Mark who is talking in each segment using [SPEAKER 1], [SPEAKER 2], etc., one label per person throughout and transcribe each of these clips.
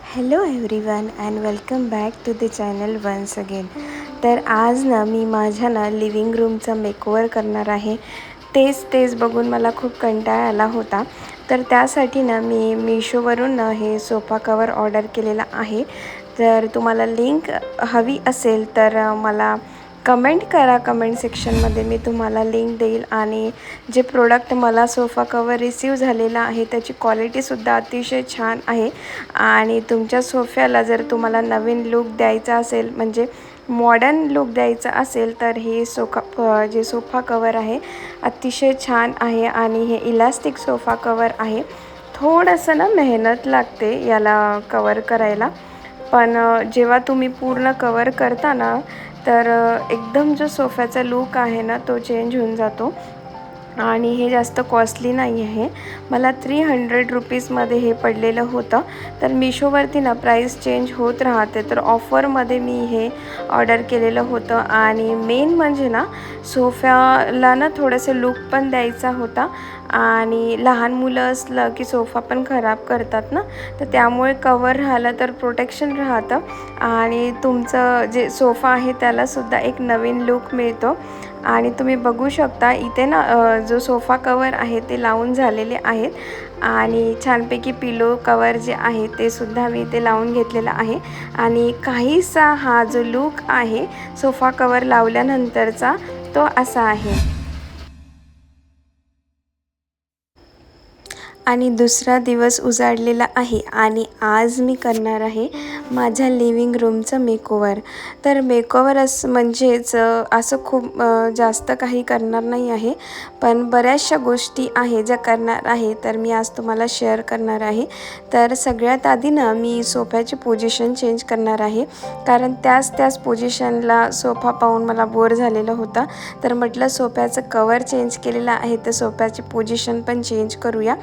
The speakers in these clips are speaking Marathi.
[SPEAKER 1] Hello everyone and welcome back to the channel once again. तर आज ना मी माझ्या लिव्हिंग रूमचा मेकओव्हर करणार आहे. तेच बघून मला खूप कंटाळा आला होता. तर त्यासाठी मी मीशोवरून हे सोफा कवर ऑर्डर केलेला आहे. जर तुम्हाला लिंक हवी असेल तर मला कमेंट करा. कमेंट सेक्शनमध्ये मी तुम्हाला लिंक देईल. आणि जे प्रोडक्ट मला सोफा कवर रिसीव झालेला आहे त्याची क्वालिटीसुद्धा अतिशय छान आहे. आणि तुमच्या सोफ्याला जर तुम्हाला नवीन लुक द्यायचा असेल, म्हणजे मॉडर्न लुक द्यायचा असेल, तर हे जे सोफा कवर आहे अतिशय छान आहे. आणि हे इलास्टिक सोफा कवर आहे. थोडंसं मेहनत लागते याला कवर करायला, पण जेव्हा तुम्ही पूर्ण कवर करता तर एकदम जो सोफ्याचा लूक आहे तो चेंज होऊन जातो. आणि हे जास्त कॉस्टली नाही आहे. मला 300 रुपीजमध्ये हे पडलेलं होतं. तर मिशोवरती प्राईस चेंज होत राहते. तर ऑफरमध्ये मी हे ऑर्डर केलेलं होतं. आणि मेन म्हणजे सोफ्याला थोडंसं लूक पण द्यायचा होता. आणि लहान मुलं असलं की सोफा पण खराब करतात तर त्यामुळे कवर राहिलं तर प्रोटेक्शन राहतं. आणि तुमचं जे सोफा आहे त्यालासुद्धा एक नवीन लूक मिळतो. आणि तुम्ही बघू शकता इथे जो सोफा कवर आहे ते लावून झालेले आहेत. आणि छानपैकी पिलो कवर जे आहे ते सुद्धा मी इथे लावून घेतलेला आहे. आणि काहीसा हा जो लूक आहे सोफा कवर लावल्यानंतरचा तो असा आहे. आणि दुसरा दिवस उजाडलेला आहे आणि आज मी करणार आहे माझ्या लिव्हिंग रूमचं मेकओव्हर. तर मेकओव्हर म्हणजेच असं खूप जास्त काही करणार नाही आहे, पण बऱ्याचशा गोष्टी आहे ज्या करणार आहे. तर मी आज तुम्हाला शेअर करणार आहे. तर सगळ्यात आधी मी सोफ्याची पोझिशन चेंज करणार आहे, कारण त्याच पोझिशनला सोफा पाहून मला बोर झालेलं होतं. तर म्हटलं सोफ्याचं कवर चेंज केलेलं आहे तर सोफ्याची पोझिशन पण चेंज करूया.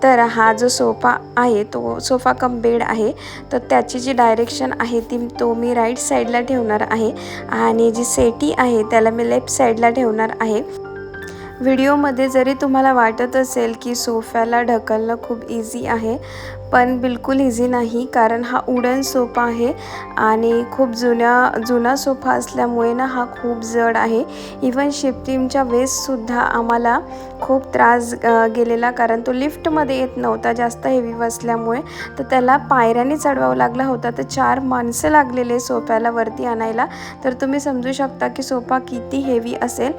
[SPEAKER 1] तर हा जो सोफा आहे तो सोफा कम बेड आहे. तर त्याची जी डायरेक्शन आहे तो मी राईट साईडला ठेवणार आहे. आणि जी सेटी आहे त्याला मी लेफ्ट साईडला ठेवणार आहे. व्हिडिओमध्ये जरी तुम्हाला वाटत असेल की सोफ्याला ढकलणं खूप इझी आहे, पण बिलकुल इझी नाही. कारण हा वुडन सोफा आहे आणि खूप जुना सोफा असल्यामुळे हा खूप जड आहे. इवन शिफ्टिंगच्या वेळेससुद्धा आम्हाला खूप त्रास गेलेला, कारण तो लिफ्टमध्ये येत नव्हता जास्त हेवी बसल्यामुळे. तर त्याला पायऱ्याने चढवावं लागला होता. तर 4 माणसं लागलेले सोफ्याला वरती आणायला. तर तुम्ही समजू शकता की सोफा किती हेवी असेल.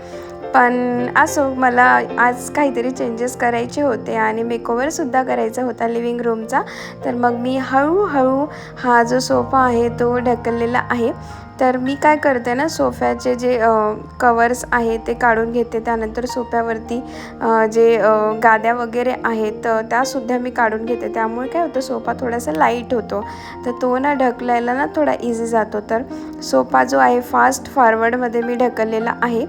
[SPEAKER 1] पण असो, मला आज काहीतरी चेंजेस करायचे होते आणि मेकओव्हरसुद्धा करायचा होता लिव्हिंग रूमचा. तर मग मी हळूहळू हा जो सोफा आहे तो ढकललेला आहे. तर मी काय करते सोफ्याचे जे कवर्स आहे ते काढून घेते. त्यानंतर सोफ्यावरती जे गाद्या वगैरे आहेत त्यासुद्धा मी काढून घेते. त्यामुळे काय होतं, सोफा थोडासा लाईट होतो. तर तो ढकलायला थोडा इझी जातो. तर सोफा जो आहे फास्ट फॉरवर्डमध्ये मी ढकललेला आहे.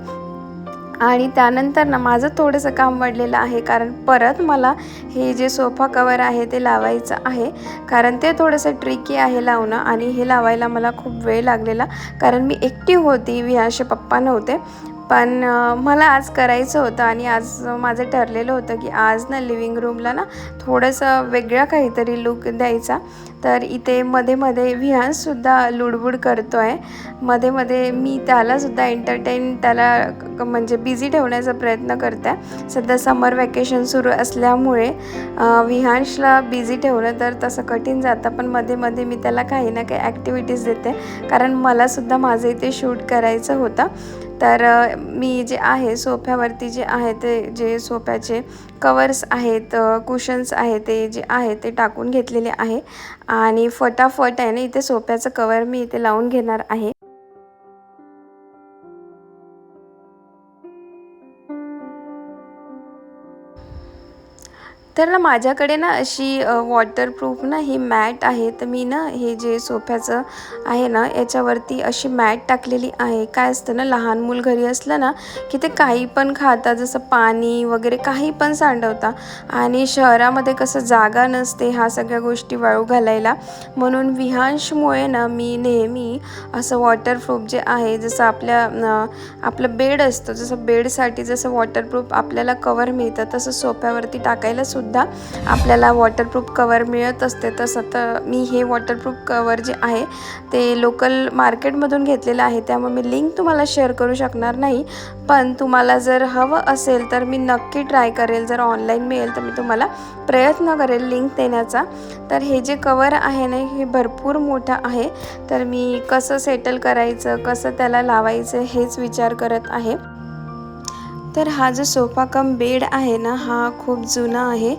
[SPEAKER 1] आणि त्यानंतर माझं थोडंसं काम वाढलेलं आहे, कारण परत मला हे जे सोफा कवर आहे ते लावायचं आहे. कारण ते थोडंसं ट्रिकी आहे लावणं, आणि हे लावायला मला खूप वेळ लागलेला. कारण मी एकटी होती, विहानचे पप्पा नव्हते. पण मला आज करायचं होतं. आणि आज माझं ठरलेलं होतं की आज लिव्हिंग रूमला थोडंसं वेगळा काहीतरी लूक द्यायचा. तर इथे मध्ये विहानसुद्धा लुडबुड करतो आहे. मध्ये मी त्यालासुद्धा त्याला म्हणजे बिझी ठेवण्याचा प्रयत्न करते आहे. सध्या समर वॅकेशन सुरू असल्यामुळे विहांशला बिझी ठेवणं तर तसं कठीण जातं. पण मध्ये मी त्याला काही ना काही ॲक्टिव्हिटीज देते, कारण मलासुद्धा माझं इथे शूट करायचं होतं. तर मी जे आहे सोफ्यावरती जे आहे ते जे सोफ्याचे कवर्स आहेत, कुशन्स आहे, ते जे आहे ते टाकून घेतलेले आहे. आणि फटाफट आहे इथे सोफ्याचं कवर मी इथे लावून घेणार आहे. तर माझ्याकडे अशी वॉटरप्रूफ ही मॅट आहे. तर मी हे जे सोफ्याचं आहे याच्यावरती अशी मॅट टाकलेली आहे. काय असतं लहान मूल घरी असलं की ते काही पण खातात, जसं पाणी वगैरे काही पण सांडवता. आणि शहरामध्ये कसं जागा नसते ह्या सगळ्या गोष्टी वाळू घालायला. म्हणून विहांशमुळे मी नेहमी असं वॉटरप्रूफ जे आहे, जसं आपलं बेड असतं, जसं बेडसाठी जसं वॉटरप्रूफ आपल्याला कवर मिळतं, तसं सोफ्यावरती टाकायला सुद्धा सुद्धा आपल्याला वॉटरप्रूफ कवर मिळत असते. तसं तर मी हे वॉटरप्रूफ कवर जे आहे ते लोकल मार्केटमधून घेतलेलं आहे, त्यामुळे मी लिंक तुम्हाला शेअर करू शकणार नाही. पण तुम्हाला जर हवं असेल तर मी नक्की ट्राय करेल, जर ऑनलाईन मिळेल तर मी तुम्हाला प्रयत्न करेल लिंक देण्याचा. तर हे जे कवर आहे ना हे भरपूर मोठं आहे, तर मी कसं सेटल करायचं, कसं त्याला लावायचं हेच विचार करत आहे. तर हा जो सोफा कम बेड आहे ना हा खूप जुना आहे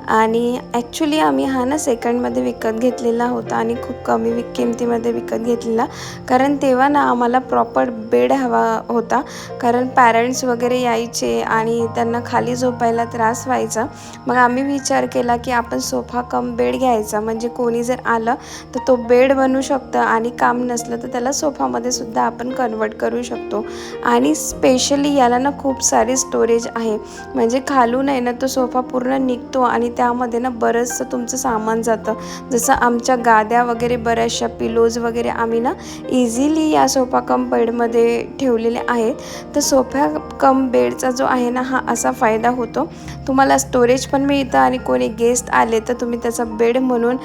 [SPEAKER 1] आणि ॲक्च्युली आम्ही हा ना सेकंडमध्ये विकत घेतलेला होता आणि खूप कमी किमतीमध्ये विकत घेतलेला, कारण तेव्हा ना आम्हाला प्रॉपर बेड हवा होता, कारण पॅरेंट्स वगैरे यायचे आणि त्यांना खाली झोपायला त्रास व्हायचा. मग आम्ही विचार केला की आपण सोफा कम बेड घ्यायचा, म्हणजे कोणी जर आलं तर तो बेड बनू शकतं आणि काम नसलं तर त्याला सोफामध्ये सुद्धा आपण कन्वर्ट करू शकतो. आणि स्पेशली याला ना खूप सारी स्टोरेज आहे, म्हणजे खालून आहे ना तो सोफा पूर्ण निघतो आणि त्यामध्ये ना बरंचसं तुमचं सामान जातं. जसं आमच्या गाद्या वगैरे बऱ्याचशा पिलोज वगैरे आम्ही ना इझिली या सोफा कम बेडमध्ये ठेवलेले आहेत. तर सोफा कम बेडचा जो आहे ना हा असा फायदा होतो, तुम्हाला स्टोरेज पण मिळतं आणि कोणी गेस्ट आले तर तुम्ही त्याचा बेड म्हणून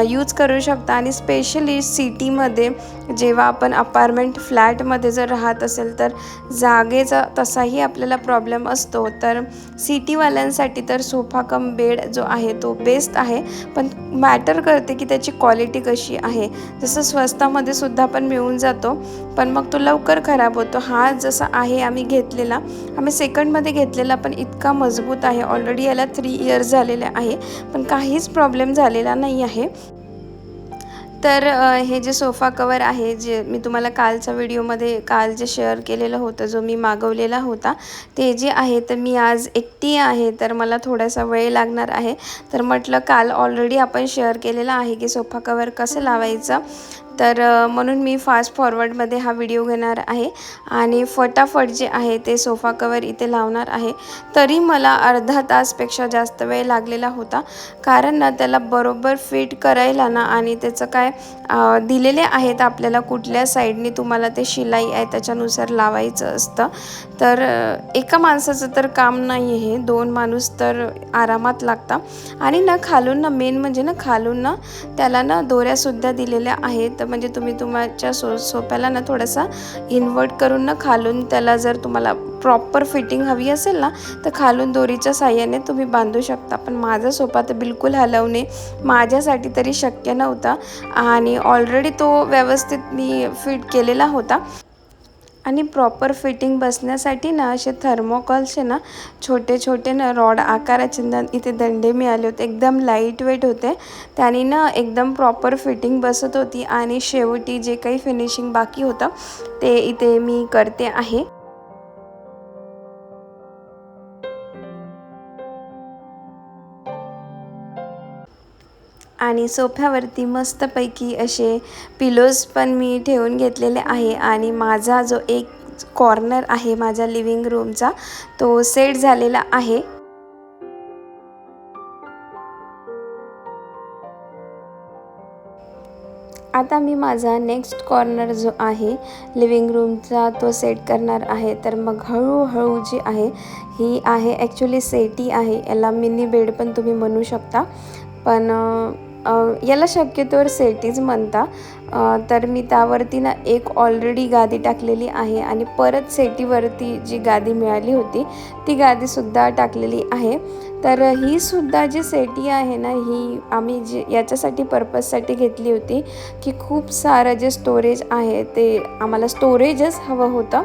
[SPEAKER 1] यूज करू शकता. आणि स्पेशली सिटीमध्ये जेव्हा आपण अपार्टमेंट फ्लॅटमध्ये जर राहत असेल तर जागेचा तसाही आपल्याला प्रॉब्लेम असतो, तर सिटीवाल्यांसाठी तर सोफा कम बेड जो आहे तो बेस्ट आहे. पण मॅटर करते की त्याची क्वालिटी कशी आहे. जसं स्वस्तामध्ये सुद्धा पण मिळून जातो, पण मग तो लवकर खराब होतो. हा जसा आहे आम्ही घेतलेला, आम्ही सेकंडमध्ये घेतलेला, पण इतका मजबूत आहे. ऑलरेडी याला 3 इयर्स झालेले आहे, पण काहीच प्रॉब्लेम झालेला नाही आहे. तर हे जे सोफा कवर आहे, जे मी तुम्हाला कालच्या व्हिडिओमध्ये काल जे शेअर केलेलं होतं, जो मी मागवलेला होता, ते जे आहे तर मी आज एकटी आहे, तर मला थोडासा वेळ लागणार आहे. तर म्हटलं काल ऑलरेडी आपण शेअर केलेला आहे की सोफा कवर कसं लावायचं, तर म्हणून मी फास्ट फॉरवर्डमध्ये हा व्हिडिओ घेणार आहे आणि फटाफट जे आहे ते सोफा कवर इथे लावणार आहे. तरी मला अर्धा तासपेक्षा जास्त वेळ लागलेला होता, कारण ना त्याला बरोबर फिट करायला ना, आणि त्याचं काय दिलेले आहेत आपल्याला कुठल्या साईडने तुम्हाला ते शिलाई आहे त्याच्यानुसार लावायचं असतं. तर एका माणसाचं तर काम नाही आहे, 2 माणूस तर आरामात लागता. आणि ना खालून ना मेन म्हणजे ना खालून ना त्याला ना दोऱ्यासुद्धा दिलेल्या आहेत, म्हणजे तुम्ही तुमच्या सोफ्याला ना थोडासा इन्व्हर्ट करून ना खालून त्याला जर तुम्हाला प्रॉपर फिटिंग हवी असेल ना तर खालून दोरीच्या साह्याने तुम्ही बांधू शकता. पण माझा सोफा तर बिलकुल हलवणे माझ्यासाठी तरी शक्य नव्हता आणि ऑलरेडी तो व्यवस्थित मी फिट केलेला होता. आणि प्रॉपर फिटिंग बसण्यासाठी ना असे थर्मोकॉलचे ना छोटे छोटे ना रॉड आकाराचे इथे दंडे मिळाले होते, एकदम लाईट वेट होते, त्याने ना एकदम प्रॉपर फिटिंग बसत होती. आणि शेवटी जे काही फिनिशिंग बाकी होतं ते इथे मी करते आहे. आणि सोफ्यावरती मस्तपैकी असे पिलोज पण मी ठेवून घेतलेले आहे. आणि माझा जो एक कॉर्नर आहे माझ्या लिव्हिंग रूमचा तो सेट झालेला आहे. आता मी माझा नेक्स्ट कॉर्नर जो आहे लिव्हिंग रूमचा तो सेट करणार आहे. तर मग हळूहळू जी आहे ही आहे ॲक्च्युली सेटी आहे, याला मिनी बेड पण तुम्ही म्हणू शकता, पण याला शक्यतोवर सेटीच म्हणता. तर मी त्यावरती ना एक ऑलरेडी गादी टाकलेली आहे आणि परत सेटीवरती जी गादी मिळाली होती ती गादीसुद्धा टाकलेली आहे. तर ही सुद्धा जी सेटी आहे ना ही आम्ही जी याच्यासाठी पर्पजसाठी घेतली होती की खूप सारं जे स्टोरेज आहे ते आम्हाला स्टोरेजच हवं होतं.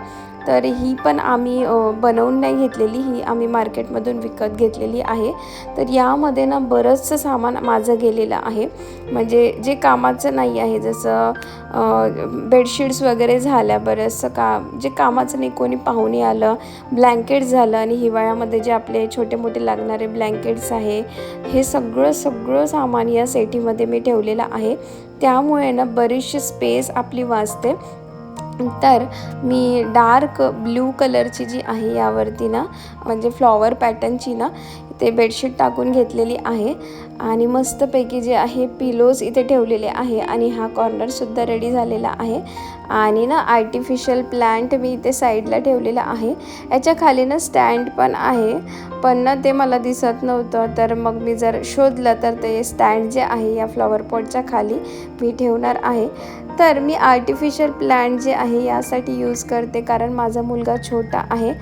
[SPEAKER 1] तर ही पण आम्ही बनवून नाही घेतलेली, ही आम्ही मार्केटमधून विकत घेतलेली आहे. तर यामध्ये ना बरंचसं सामान माझं गेलेलं आहे, म्हणजे जे कामाचं नाही आहे, जसं बेडशीट्स वगैरे झाल्या, बरंचसं जे कामाचं नाही, कोणी पाहुणे आलं, ब्लँकेट्स झालं, आणि हिवाळ्यामध्ये जे आपले छोटे मोठे लागणारे ब्लँकेट्स आहे, हे सगळं सामान या सेटीमध्ये मी ठेवलेलं आहे. त्यामुळे ना बरीचशी स्पेस आपली वाचते. तर मी डार्क ब्ल्यू कलरची जी आहे यावरती ना म्हणजे फ्लॉवर पॅटर्नची ना ते बेडशीट टाकून घेतलेली आहे. आणि मस्तपैकी जे आहे पिलोज इथे ठेवलेले आहे आणि हा कॉर्नरसुद्धा रेडी झालेला आहे. आणि ना आर्टिफिशियल प्लांट मी इथे साईडला ठेवलेला आहे. याच्या खाली ना स्टँड पण आहे, पण ना ते मला दिसत नव्हतं, तर मग मी जर शोधलं तर ते स्टँड जे आहे या फ्लॉवर पॉटच्या खाली मी ठेवणार आहे. तर मी आर्टिफिशियल प्लांट जे आहे यासाठी यूज करते, कारण माझा मुलगा छोटा आहे.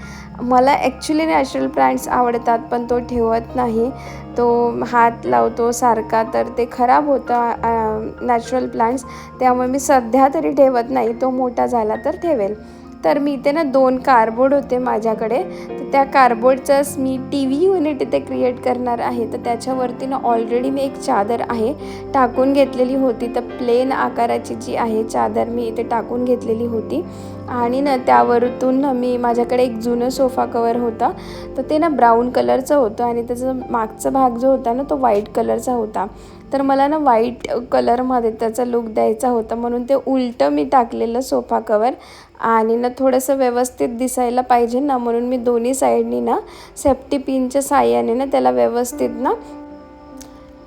[SPEAKER 1] मला ॲक्च्युली नॅचरल प्लांट्स आवडतात, पण तो ठेवत नाही. तो हात लावतो सारखा, तर ते खराब होतं नॅचरल प्लांट्स. त्यामुळे मी सध्या तरी ठेवत नाही, तो मोठा झाला तर ठेवेल. तर मी इथे ना 2 कार्डबोर्ड होते माझ्याकडे, तर त्या कार्डबोर्डचंच मी टी व्ही युनिट इथे क्रिएट करणार आहे. तर त्याच्यावरती ना ऑलरेडी मी एक चादर आहे टाकून घेतलेली होती. तर प्लेन आकाराची जी आहे चादर मी इथे टाकून घेतलेली होती. आणि ना त्यावरतून ना मी माझ्याकडे एक जुनं सोफा कवर होता, तर ते ना ब्राऊन कलरचं होतं आणि त्याचा मागचा भाग जो होता ना तो व्हाईट कलरचा होता. तर मला ना व्हाईट कलरमध्ये त्याचा लुक द्यायचा होता, म्हणून ते उलटं मी टाकलेलं सोफा कवर. आणि ना थोडंसं व्यवस्थित दिसायला पाहिजे ना, म्हणून मी दोन्ही साईडनी ना सेफ्टी पिनच्या साहाय्याने ना त्याला व्यवस्थित ना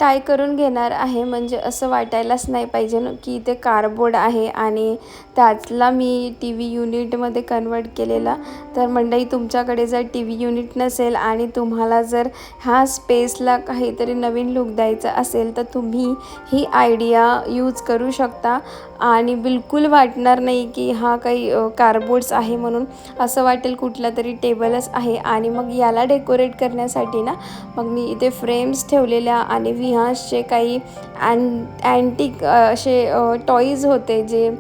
[SPEAKER 1] टाय करून घेणार आहे. म्हणजे असं वाटायलाच नाही पाहिजे ना की इथे कार्डबोर्ड आहे आणि त्यातला मी टी व्ही युनिटमध्ये कन्वर्ट केलेला. तर मंडळी, तुमच्याकडे जर टी व्ही युनिट नसेल आणि तुम्हाला जर ह्या स्पेसला काहीतरी नवीन लुक द्यायचा असेल, तर तुम्ही ही आयडिया यूज करू शकता आणि बिलकुल वाटणार नाही की हा काही कार्डबोर्ड्स आहे म्हणून. असं वाटेल कुठला तरी टेबलच आहे. आणि मग याला डेकोरेट करण्यासाठी ना मग मी इथे फ्रेम्स ठेवलेल्या आणि विहांसचे काही अँटिक असे टॉईज होते, जे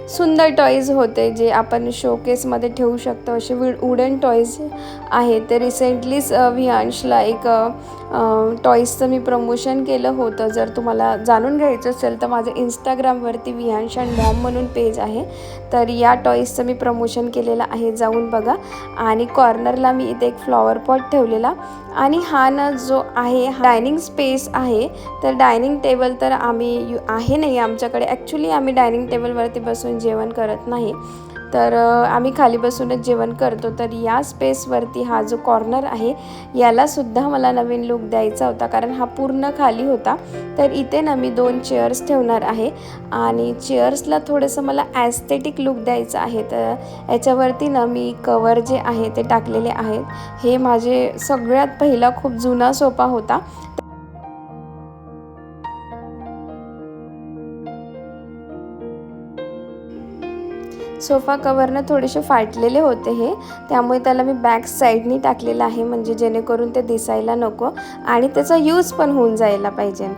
[SPEAKER 1] सुंदर टॉईज होते, जे आपण शोकेसमध्ये ठेवू शकतो. असे वुडन टॉईज आहे. ते रिसेंटलीच विहांशला एक टॉईजचं मी प्रमोशन केलं होतं. जर तुम्हाला जाणून घ्यायचं असेल तर माझं इंस्टाग्रामवरती विहांश अँड मॉम म्हणून पेज आहे, तर या टॉईजचं मी प्रमोशन केलेलं आहे, जाऊन बघा. आणि कॉर्नरला मी इथे एक फ्लॉवर पॉट ठेवलेला. आणि हा ना जो आहे डायनिंग स्पेस आहे. तर डायनिंग टेबल तर आम्ही आहे नाही आमच्याकडे. ॲक्च्युली आम्ही डायनिंग टेबलवरती बसून जेवण करत नाही, तर आम्ही खाली बसूनच जेवण करतो. तर या स्पेसवरती हा जो कॉर्नर आहे यालासुद्धा मला नवीन लुक द्यायचा होता, कारण हा पूर्ण खाली होता. तर इथे ना मी 2 चेअर्स ठेवणार आहे आणि चेअर्सला थोडंसं मला ॲस्थेटिक लुक द्यायचं आहे. तर याच्यावरती ना मी कवर जे आहे ते टाकलेले आहेत. हे माझे सगळ्यात पहिला खूप जुना सोफा होता. सोफा कवरनं थोडेसे फाटलेले होते हे, त्यामुळे त्याला मी बॅक साईडनी टाकलेलं आहे, म्हणजे जेणेकरून ते दिसायला नको आणि त्याचा यूज पण होऊन जायला पाहिजे.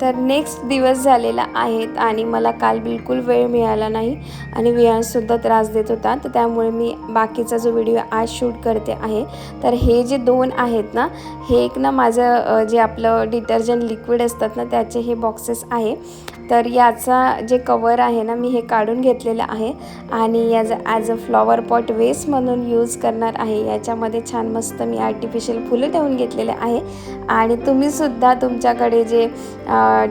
[SPEAKER 1] तर नेक्स्ट दिवस झालेला आहे आणि मला काल बिलकुल वेळ मिळाला नाही आणि विहांशसुद्धा त्रास देत होता. तर त्यामुळे मी बाकीचा जो व्हिडिओ आज शूट करते आहे. तर हे जे 2 आहेत ना, हे एक ना माझं जे आपलं डिटर्जंट लिक्विड असतात ना त्याचे हे बॉक्सेस आहे. तर याचा जे कवर आहे ना मी हे काढून घेतलेलं आहे आणि ॲज अ फ्लॉवर पॉट वेस म्हणून यूज करणार आहे. याच्यामध्ये छान मस्त मी आर्टिफिशियल फुलं ठेवून घेतलेले आहे. आणि तुम्हीसुद्धा तुमच्याकडे जे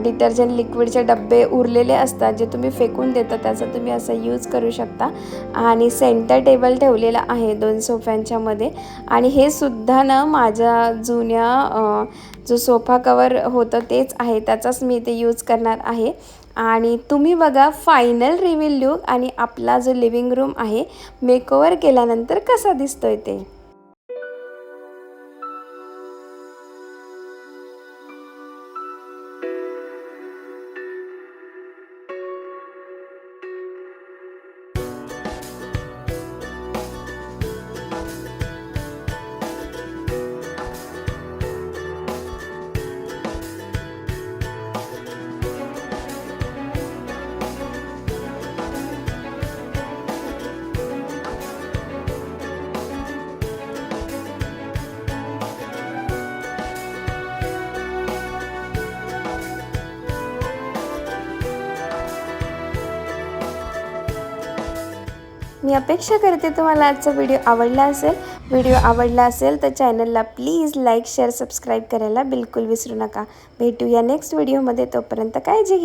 [SPEAKER 1] डिटर्जंट लिक्विडचे डब्बे उरलेले असतात, जे तुम्ही फेकून देता, त्याचा तुम्ही असा यूज करू शकता. आणि सेंटर टेबल ठेवलेला आहे 2 सोफ्यांच्यामध्ये. आणि हे सुद्धा ना माझ्या जुन्या जो सोफा कवर होतं तेच आहे, त्याचाच मी इथे यूज करणार आहे. आणि तुम्ही बघा फायनल रिव्हील लुक आणि आपला जो लिव्हिंग रूम आहे मेकओव्हर केल्यानंतर कसा दिसतोय ते. मी अपेक्षा करते तुम्हाला आजचा व्हिडिओ आवडला असेल. व्हिडिओ आवडला असेल तर चॅनलला प्लीज लाईक, शेअर, सबस्क्राईब करायला बिलकुल विसरू नका. भेटूया नेक्स्ट व्हिडिओमध्ये. तोपर्यंत काळजी घ्या.